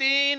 3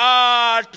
8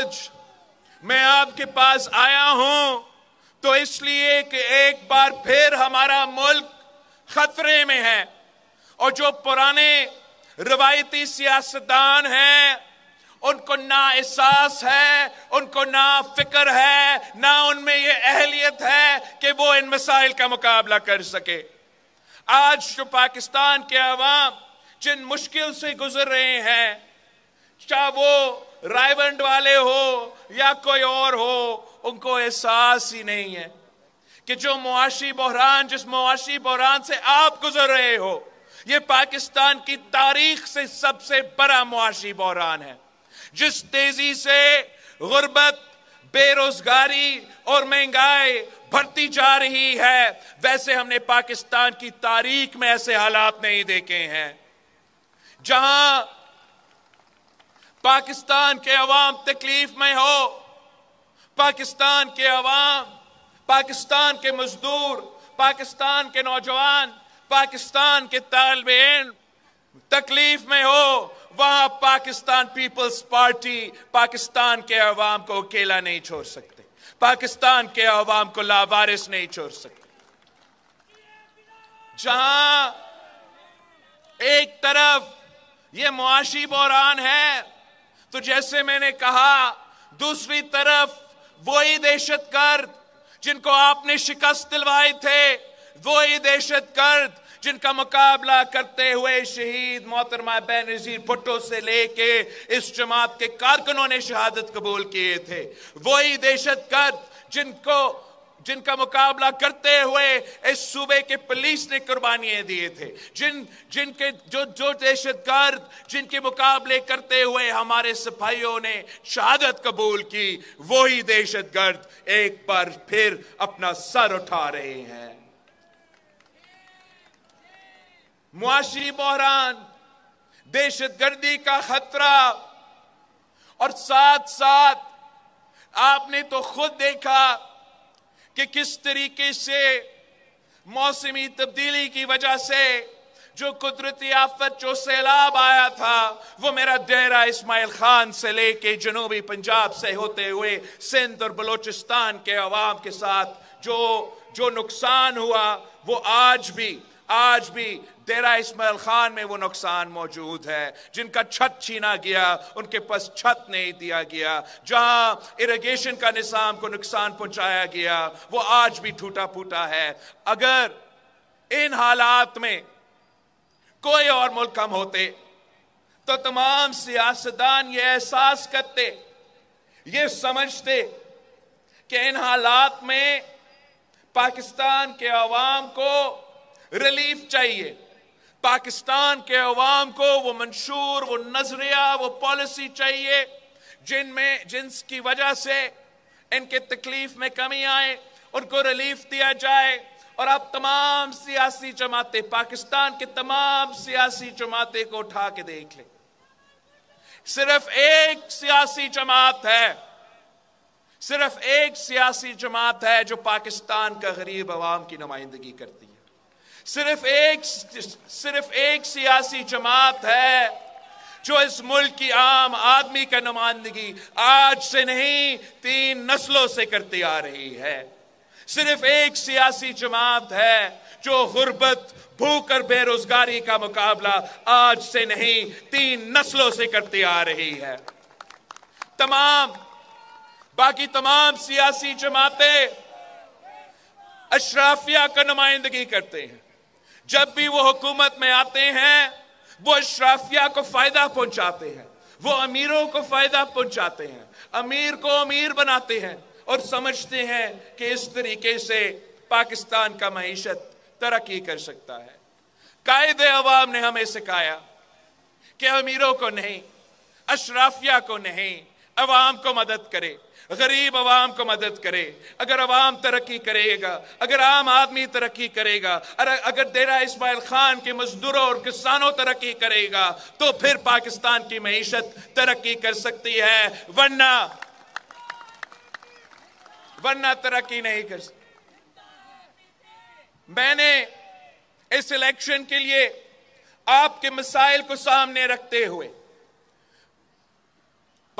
آج میں آپ کے پاس آیا ہوں تو اس لیے کہ ایک بار پھر ہمارا ملک خطرے میں ہے، اور جو پرانے روایتی سیاستدان ہیں ان کو نہ احساس ہے، ان کو نہ فکر ہے، نہ ان میں یہ اہلیت ہے کہ وہ ان مسائل کا مقابلہ کر سکے۔ آج جو پاکستان کے عوام جن مشکل سے گزر رہے ہیں، چاہے وہ رائے بند والے ہو یا کوئی اور ہو، ان کو احساس ہی نہیں ہے کہ جو معاشی بحران، جس معاشی بحران سے آپ گزر رہے ہو، یہ پاکستان کی تاریخ سے سب سے بڑا معاشی بحران ہے۔ جس تیزی سے غربت، بے روزگاری اور مہنگائی بڑھتی جا رہی ہے، ویسے ہم نے پاکستان کی تاریخ میں ایسے حالات نہیں دیکھے ہیں۔ جہاں پاکستان کے عوام تکلیف میں ہو، پاکستان کے عوام، پاکستان کے مزدور، پاکستان کے نوجوان، پاکستان کے طالب علم تکلیف میں ہو، وہاں پاکستان پیپلز پارٹی پاکستان کے عوام کو اکیلا نہیں چھوڑ سکتے، پاکستان کے عوام کو لاوارث نہیں چھوڑ سکتے۔ جہاں ایک طرف یہ معاشی بحران ہے تو جیسے میں نے کہا، دوسری طرف وہی دہشت گرد جن کو آپ نے شکست دلوائی تھے، وہی دہشت گرد جن کا مقابلہ کرتے ہوئے شہید محترمہ بے نظیر بھٹو سے لے کے اس جماعت کے کارکنوں نے شہادت قبول کیے تھے، وہی دہشت گرد جن کا مقابلہ کرتے ہوئے اس صوبے کے پولیس نے قربانیاں دیے تھے، جو دہشت گرد جن کے مقابلے کرتے ہوئے ہمارے سپاہیوں نے شہادت قبول کی، وہی دہشت گرد ایک بار پھر اپنا سر اٹھا رہے ہیں۔ معاشی بحران، دہشت گردی کا خطرہ، اور ساتھ ساتھ آپ نے تو خود دیکھا کہ کس طریقے سے موسمی تبدیلی کی وجہ سے جو قدرتی آفت، جو سیلاب آیا تھا، وہ میرا ڈیرہ اسماعیل خان سے لے کے جنوبی پنجاب سے ہوتے ہوئے سندھ اور بلوچستان کے عوام کے ساتھ جو نقصان ہوا، وہ آج بھی ڈیرہ اسماعیل خان میں وہ نقصان موجود ہے۔ جن کا چھت چھینا گیا، ان کے پاس چھت نہیں دیا گیا، جہاں اریگیشن کا نظام کو نقصان پہنچایا گیا، وہ آج بھی ٹوٹا پھوٹا ہے۔ اگر ان حالات میں کوئی اور ملک ہم ہوتے تو تمام سیاستدان یہ احساس کرتے، یہ سمجھتے کہ ان حالات میں پاکستان کے عوام کو ریلیف چاہیے، پاکستان کے عوام کو وہ منشور، وہ نظریہ، وہ پالیسی چاہیے جن کی وجہ سے ان کے تکلیف میں کمی آئے، ان کو ریلیف دیا جائے۔ اور اب تمام سیاسی جماعتیں، پاکستان کے تمام سیاسی جماعتیں کو اٹھا کے دیکھ لیں، صرف ایک سیاسی جماعت ہے جو پاکستان کا غریب عوام کی نمائندگی کرتی ہے، صرف ایک سیاسی جماعت ہے جو اس ملک کی عام آدمی کا نمائندگی آج سے نہیں 3 نسلوں سے کرتی آ رہی ہے، صرف ایک سیاسی جماعت ہے جو غربت، بھوک اور بے روزگاری کا مقابلہ آج سے نہیں 3 نسلوں سے کرتی آ رہی ہے۔ باقی تمام سیاسی جماعتیں اشرافیہ کا نمائندگی کرتے ہیں، جب بھی وہ حکومت میں آتے ہیں وہ اشرافیہ کو فائدہ پہنچاتے ہیں، وہ امیروں کو فائدہ پہنچاتے ہیں، امیر کو امیر بناتے ہیں اور سمجھتے ہیں کہ اس طریقے سے پاکستان کا معیشت ترقی کر سکتا ہے۔ قائد عوام نے ہمیں سکھایا کہ امیروں کو نہیں، اشرافیہ کو نہیں، عوام کو مدد کرے، غریب عوام کو مدد کرے۔ اگر عوام ترقی کرے گا، اگر عام آدمی ترقی کرے گا، اگر ڈیرہ اسماعیل خان کے مزدوروں اور کسانوں ترقی کرے گا تو پھر پاکستان کی معیشت ترقی کر سکتی ہے، ورنہ ترقی نہیں کر سکتی۔ میں نے اس الیکشن کے لیے آپ کے مسائل کو سامنے رکھتے ہوئے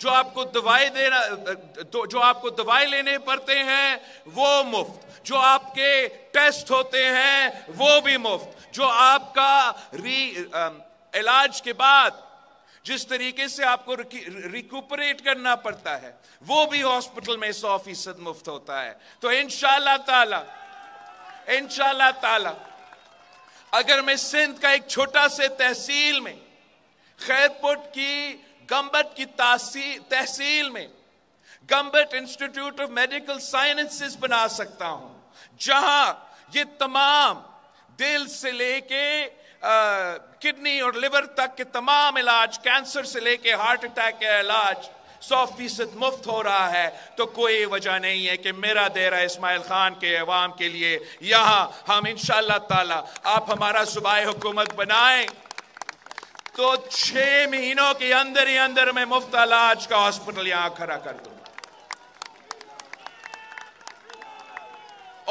جو آپ کو دوائی لینے پڑتے ہیں وہ مفت، جو آپ کے ٹیسٹ ہوتے ہیں وہ بھی مفت، جو آپ کا علاج کے بعد جس طریقے سے آپ کو ریکوپریٹ کرنا پڑتا ہے وہ بھی ہاسپٹل میں 100% مفت ہوتا ہے۔ تو انشاءاللہ تعالی اگر میں سندھ کا ایک چھوٹا سے تحصیل میں خیرپٹ کی گمبٹ کی تحصیل میں Gambat institute of medical sciences بنا سکتا ہوں، جہاں یہ تمام دل سے لے کے کڈنی اور لیور تک کے تمام علاج، کینسر سے لے کے ہارٹ اٹیک کا علاج 100% مفت ہو رہا ہے، تو کوئی وجہ نہیں ہے کہ میرا ڈیرہ اسماعیل خان کے عوام کے لیے یہاں ہم انشاءاللہ تعالی آپ ہمارا صوبائی حکومت بنائیں تو 6 مہینوں کے اندر ہی اندر میں مفت علاج کا ہاسپٹل یہاں کھڑا کر دوں۔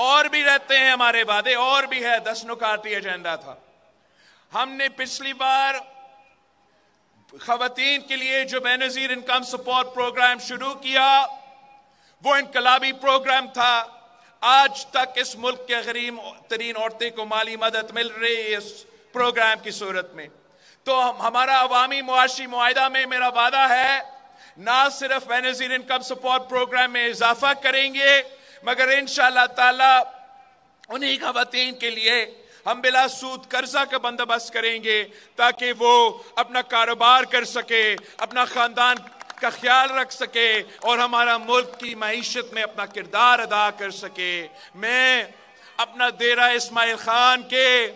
اور بھی رہتے ہیں ہمارے وعدے، اور بھی ہے، 10 نکاتی ایجنڈا تھا۔ ہم نے پچھلی بار خواتین کے لیے جو بے نظیر انکم سپورٹ پروگرام شروع کیا وہ انقلابی پروگرام تھا۔ آج تک اس ملک کے غریب ترین عورتیں کو مالی مدد مل رہی ہے اس پروگرام کی صورت میں۔ تو ہمارا عوامی معاشی معاہدہ میں میرا وعدہ ہے نہ صرف بے نظیر انکم سپورٹ پروگرام میں اضافہ کریں گے مگر انشاءاللہ تعالی انہی خواتین کے لیے ہم بلا سود قرضہ کا بندوبست کریں گے تاکہ وہ اپنا کاروبار کر سکے، اپنا خاندان کا خیال رکھ سکے اور ہمارا ملک کی معیشت میں اپنا کردار ادا کر سکے۔ میں اپنا ڈیرہ اسماعیل خان کے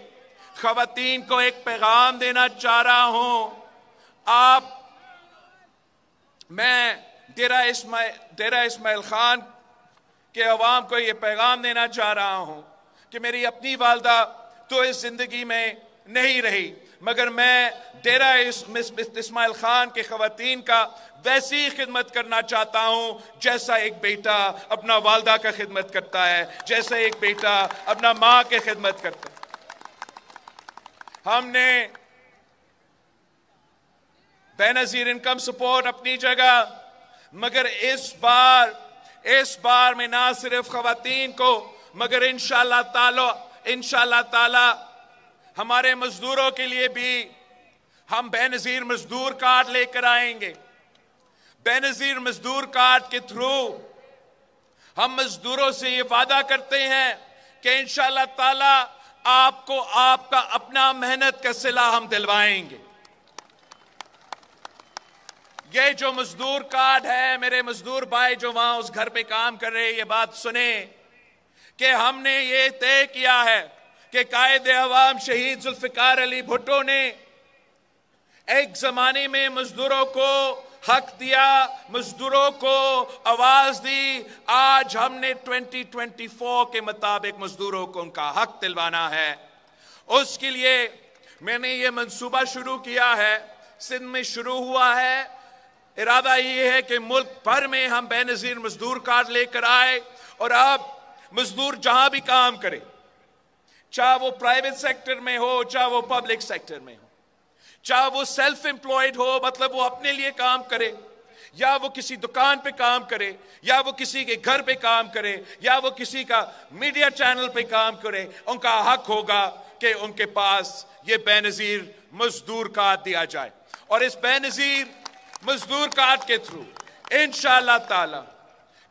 خواتین کو ایک پیغام دینا چاہ رہا ہوں۔ میں ڈیرہ اسماعیل خان کے عوام کو یہ پیغام دینا چاہ رہا ہوں کہ میری اپنی والدہ تو اس زندگی میں نہیں رہی مگر میں ڈیرہ اسماعیل خان کے خواتین کا ویسی خدمت کرنا چاہتا ہوں جیسا ایک بیٹا اپنا والدہ کا خدمت کرتا ہے، جیسا ایک بیٹا اپنا ماں کے خدمت کرتا ہے۔ ہم نے بے نظیر انکم سپورٹ اپنی جگہ مگر اس بار میں نہ صرف خواتین کو مگر انشاءاللہ تعالی ہمارے مزدوروں کے لیے بھی ہم بے نظیر مزدور کارڈ لے کر آئیں گے۔ بے نظیر مزدور کارڈ کے تھرو ہم مزدوروں سے یہ وعدہ کرتے ہیں کہ انشاءاللہ تعالی آپ کو آپ کا اپنا محنت کا صلہ ہم دلوائیں گے۔ یہ جو مزدور کارڈ ہے، میرے مزدور بھائی جو وہاں اس گھر پہ کام کر رہے یہ بات سنیں کہ ہم نے یہ طے کیا ہے کہ قائد عوام شہید ذوالفقار علی بھٹو نے ایک زمانے میں مزدوروں کو حق دیا، مزدوروں کو آواز دی۔ آج ہم نے 2024 کے مطابق مزدوروں کو ان کا حق دلوانا ہے۔ اس کے لیے میں نے یہ منصوبہ شروع کیا ہے، سندھ میں شروع ہوا ہے۔ ارادہ یہ ہے کہ ملک بھر میں ہم بے نظیر مزدور کارڈ لے کر آئے اور اب مزدور جہاں بھی کام کرے، چاہے وہ پرائیویٹ سیکٹر میں ہو چاہے وہ پبلک سیکٹر میں ہو، چاہے وہ سیلف امپلائڈ ہو مطلب وہ اپنے لیے کام کرے یا وہ کسی دکان پہ کام کرے یا وہ کسی کے گھر پہ کام کرے یا وہ کسی کا میڈیا چینل پہ کام کرے، ان کا حق ہوگا کہ ان کے پاس یہ بے نظیر مزدور کارڈ دیا جائے۔ اور اس بے نظیر مزدور کارڈ کے تھرو انشاءاللہ تعالی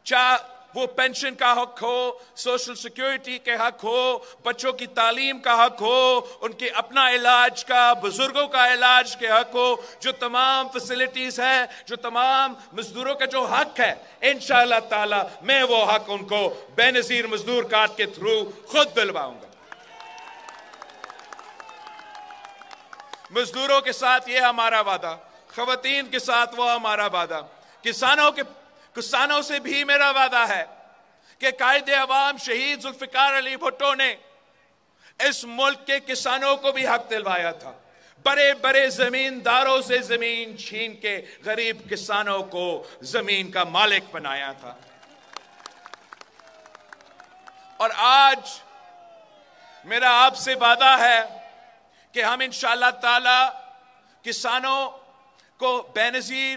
چاہے وہ پینشن کا حق ہو، سوشل سیکیورٹی کے حق ہو، بچوں کی تعلیم کا حق ہو، ان کے اپنا علاج کا، بزرگوں کا علاج کے حق ہو، جو تمام فیسلٹیز ہیں، جو تمام مزدوروں کا جو حق ہے انشاءاللہ تعالی میں وہ حق ان کو بے نظیر مزدور کارڈ کے تھرو خود دلواؤں گا۔ مزدوروں کے ساتھ یہ ہمارا وعدہ، خواتین کے ساتھ وہ ہمارا وعدہ، کسانوں سے بھی میرا وعدہ ہے کہ قائد عوام شہید ذوالفقار علی بھٹو نے اس ملک کے کسانوں کو بھی حق دلوایا تھا، بڑے بڑے زمینداروں سے زمین چھین کے غریب کسانوں کو زمین کا مالک بنایا تھا۔ اور آج میرا آپ سے وعدہ ہے کہ ہم انشاءاللہ تعالی کسانوں کو بے نظیر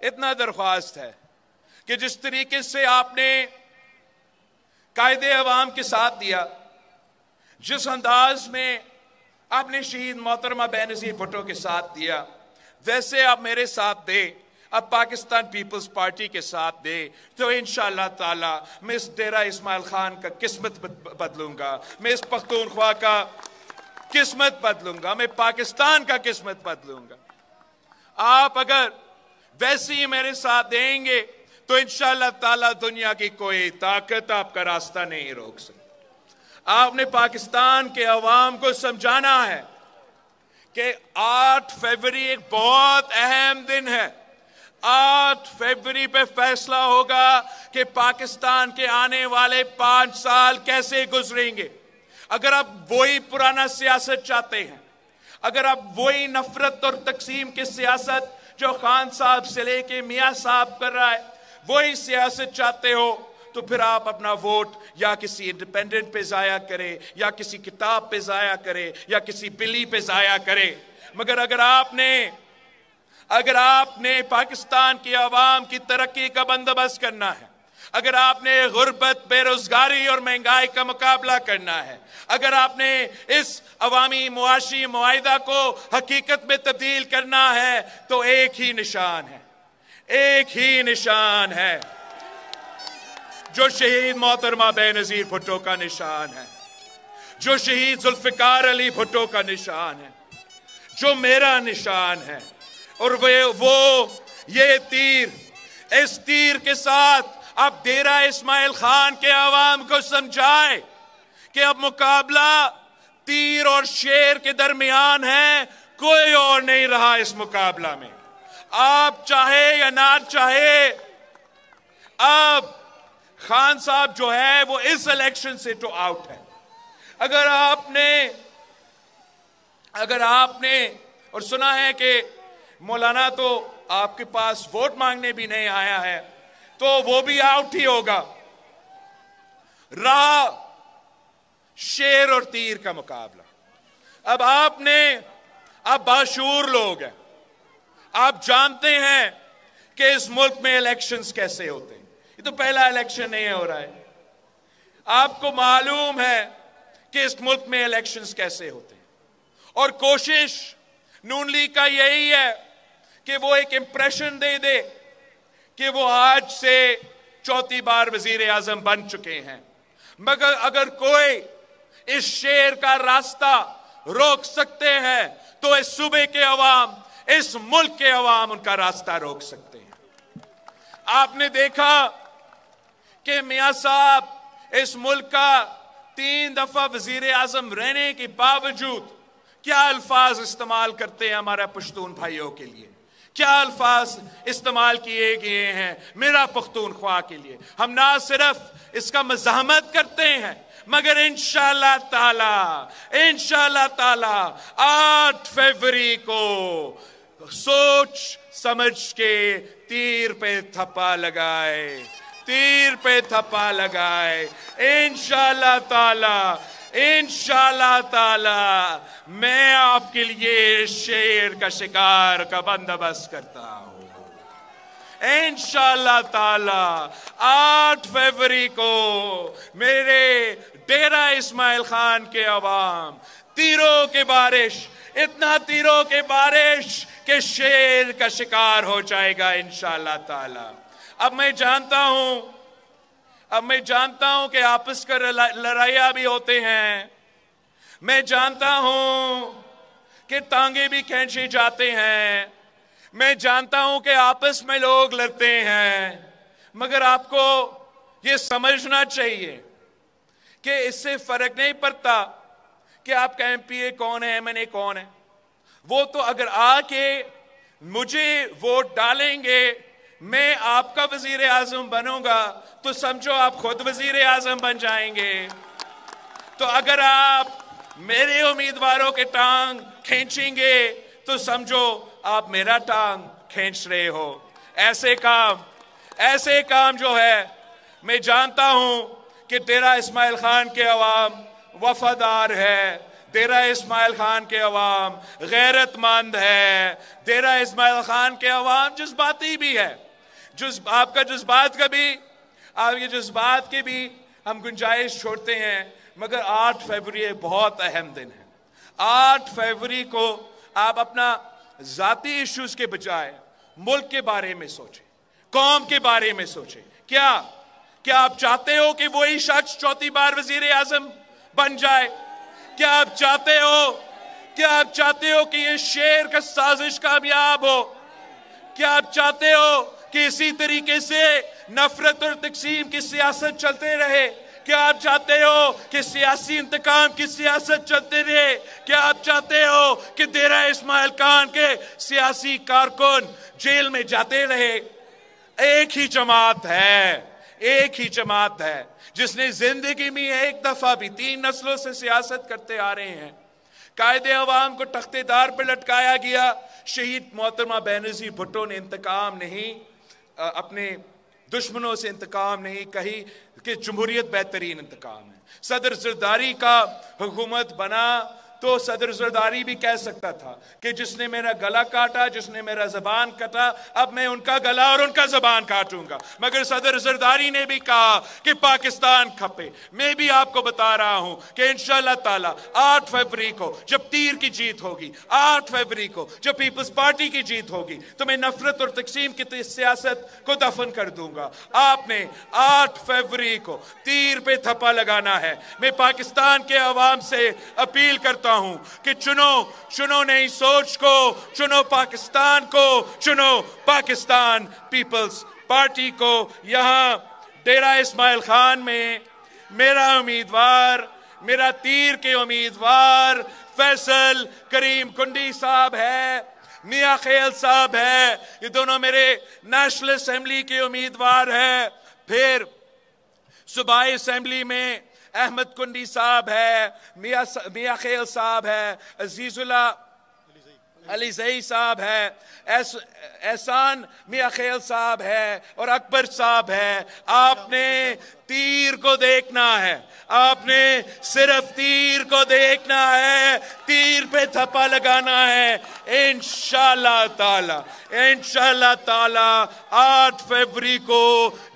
اتنا درخواست ہے کہ جس طریقے سے آپ نے قائد عوام کے ساتھ دیا، جس انداز میں آپ نے شہید محترمہ بینظیر بھٹو کے ساتھ دیا، ویسے آپ میرے ساتھ دے، اب پاکستان پیپلز پارٹی کے ساتھ دے، تو انشاءاللہ تعالی میں اس ڈیرہ اسماعیل خان کا قسمت بدلوں گا، میں اس پختونخوا کا قسمت بدلوں گا، میں پاکستان کا قسمت بدلوں گا۔ آپ اگر ویسے ہی میرے ساتھ دیں گے تو انشاءاللہ تعالی دنیا کی کوئی طاقت آپ کا راستہ نہیں روک سکتی۔ آپ نے پاکستان کے عوام کو سمجھانا ہے کہ 8 فروری ایک بہت اہم دن ہے۔ 8 فروری پہ فیصلہ ہوگا کہ پاکستان کے آنے والے 5 سال کیسے گزریں گے۔ اگر آپ وہی پرانا سیاست چاہتے ہیں، اگر آپ وہی نفرت اور تقسیم کی سیاست جو خان صاحب سے لے کے میاں صاحب کر رہا ہے، وہی سیاست چاہتے ہو، تو پھر آپ اپنا ووٹ یا کسی انڈیپینڈنٹ پہ ضائع کرے، یا کسی کتاب پہ ضائع کرے، یا کسی بلی پہ ضائع کرے۔ مگر اگر آپ نے پاکستان کی عوام کی ترقی کا بندوبست کرنا ہے، اگر آپ نے غربت، بے روزگاری اور مہنگائی کا مقابلہ کرنا ہے، اگر آپ نے اس عوامی معاشی معاہدہ کو حقیقت میں تبدیل کرنا ہے، تو ایک ہی نشان ہے، ایک ہی نشان ہے جو شہید محترمہ بینظیر بھٹو کا نشان ہے، جو شہید ذوالفقار علی بھٹو کا نشان ہے، جو میرا نشان ہے۔ اور وہ یہ تیر، اس تیر کے ساتھ اب ڈیرہ اسماعیل خان کے عوام کو سمجھائے کہ اب مقابلہ تیر اور شیر کے درمیان ہے، کوئی اور نہیں رہا اس مقابلہ میں۔ آپ چاہے یا نہ چاہے، اب خان صاحب جو ہے وہ اس الیکشن سے تو آؤٹ ہے۔ اگر آپ نے اور سنا ہے کہ مولانا تو آپ کے پاس ووٹ مانگنے بھی نہیں آیا ہے، تو وہ بھی آؤٹ ہی ہوگا۔ رہا شیر اور تیر کا مقابلہ۔ اب باشعور لوگ ہیں، آپ جانتے ہیں کہ اس ملک میں الیکشنز کیسے ہوتے ہیں۔ یہ تو پہلا الیکشن نہیں ہو رہا ہے، آپ کو معلوم ہے کہ اس ملک میں الیکشنز کیسے ہوتے ہیں۔ اور کوشش نون لیگ کا یہی ہے کہ وہ ایک امپریشن دے دے کہ وہ آج سے 4تھی بار وزیر اعظم بن چکے ہیں، مگر اگر کوئی اس شیر کا راستہ روک سکتے ہیں تو اس صوبے کے عوام، اس ملک کے عوام ان کا راستہ روک سکتے ہیں۔ آپ نے دیکھا کہ میاں صاحب اس ملک کا 3 دفعہ وزیر اعظم رہنے کے باوجود کیا الفاظ استعمال کرتے ہیں ہمارے پشتون بھائیوں کے لیے، کیا الفاظ استعمال کیے گئے ہیں میرا پختونخوا کے لیے۔ ہم نہ صرف اس کا مزاحمت کرتے ہیں، مگر انشاءاللہ تعالی 8 فروری کو سوچ سمجھ کے تیر پہ تھپا لگائے، تیر پہ تھپا لگائے۔ انشاءاللہ تعالی میں آپ کے لیے شیر کا شکار کا بندوبست کرتا ہوں۔ انشاءاللہ تعالی 8 فروری کو میرے ڈیرہ اسماعیل خان کے عوام تیروں کی بارش، اتنا تیروں کی بارش کہ شیر کا شکار ہو جائے گا انشاءاللہ تعالی۔ اب میں جانتا ہوں کہ آپس کا لڑائیاں بھی ہوتے ہیں، میں جانتا ہوں کہ ٹانگیں بھی کھینچی جاتے ہیں، میں جانتا ہوں کہ آپس میں لوگ لڑتے ہیں، مگر آپ کو یہ سمجھنا چاہیے کہ اس سے فرق نہیں پڑتا کہ آپ کا ایم پی اے کون ہے، ایم این اے کون ہے۔ وہ تو اگر آ کے مجھے ووٹ ڈالیں گے، میں آپ کا وزیر اعظم بنوں گا، تو سمجھو آپ خود وزیر اعظم بن جائیں گے۔ تو اگر آپ میرے امیدواروں کے ٹانگ کھینچیں گے تو سمجھو آپ میرا ٹانگ کھینچ رہے ہو۔ ایسے کام جو ہے، میں جانتا ہوں کہ ڈیرہ اسماعیل خان کے عوام وفادار ہے، ڈیرہ اسماعیل خان کے عوام غیرت مند ہے، ڈیرہ اسماعیل خان کے عوام جذباتی بھی ہے، آپ کا جذبات کا بھی، آپ کے جذبات کے بھی ہم گنجائش چھوڑتے ہیں، مگر 8 فروری بہت اہم دن ہے۔ 8 فروری کو آپ اپنا ذاتی ایشوز کے بجائے ملک کے بارے میں سوچیں، قوم کے بارے میں سوچیں۔ کیا آپ چاہتے ہو کہ وہی شخص 4تھی بار وزیر اعظم بن جائے؟ کیا آپ چاہتے ہو کہ یہ شیر کا سازش کامیاب ہو؟ کیا آپ چاہتے ہو کہ اسی طریقے سے نفرت اور تقسیم کی سیاست چلتے رہے؟ کیا آپ چاہتے ہو کہ سیاسی انتقام کی سیاست چلتے رہے؟ کیا آپ چاہتے ہو کہ ڈیرہ اسماعیل خان کے سیاسی کارکن جیل میں جاتے رہے؟ ایک ہی جماعت ہے جس نے زندگی میں ایک دفعہ بھی 3 نسلوں سے سیاست کرتے آ رہے ہیں۔ قائد عوام کو تختے دار پر لٹکایا گیا، شہید محترمہ بینظیر بھٹو نے انتقام نہیں، اپنے دشمنوں سے انتقام نہیں کہی کہ جمہوریت بہترین انتقام ہے۔ صدر زرداری کا حکومت بنا تو صدر زرداری بھی کہہ سکتا تھا کہ جس نے میرا گلا کاٹا، جس نے میرا زبان کاٹا، اب میں ان کا گلا اور ان کا زبان کاٹوں گا۔ مگر صدر زرداری نے بھی کہا کہ پاکستان کھپے۔ میں بھی آپ کو بتا رہا ہوں کہ انشاءاللہ تعالی 8 فروری کو جب تیر کی جیت ہوگی، 8 فروری کو جب پیپلز پارٹی کی جیت ہوگی، تو میں نفرت اور تقسیم کی سیاست کو دفن کر دوں گا۔ آپ نے 8 فروری کو تیر پہ تھپا لگانا ہے۔ میں پاکستان کے عوام سے اپیل کرتا ہوں کہ چنو نئی سوچ کو، چنو پاکستان کو، چنو پاکستان پیپلز پارٹی کو۔ یہاں ڈیرہ اسماعیل خان میں میرا تیر کے امیدوار فیصل کریم کنڈی صاحب ہے، میاں خیل صاحب ہے، یہ دونوں میرے نیشنل اسمبلی کے امیدوار ہیں۔ پھر صوبائی اسمبلی میں احمد کنڈی صاحب ہے، میاں خیل صاحب ہے، عزیز اللہ علی زئی صاحب ہے، احسان میاں خیل صاحب ہے اور اکبر صاحب ہے۔ آپ نے تیر کو دیکھنا ہے، آپ نے صرف تیر کو دیکھنا ہے، تیر پہ تھپا لگانا ہے۔ انشاءاللہ تعالی 8 فروری کو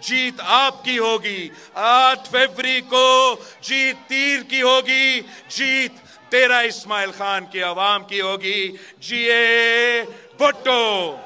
جیت آپ کی ہوگی، 8 فروری کو جیت تیر کی ہوگی، جیت ڈیرہ اسماعیل خان کے عوام کی ہوگی۔ جیے بھٹو۔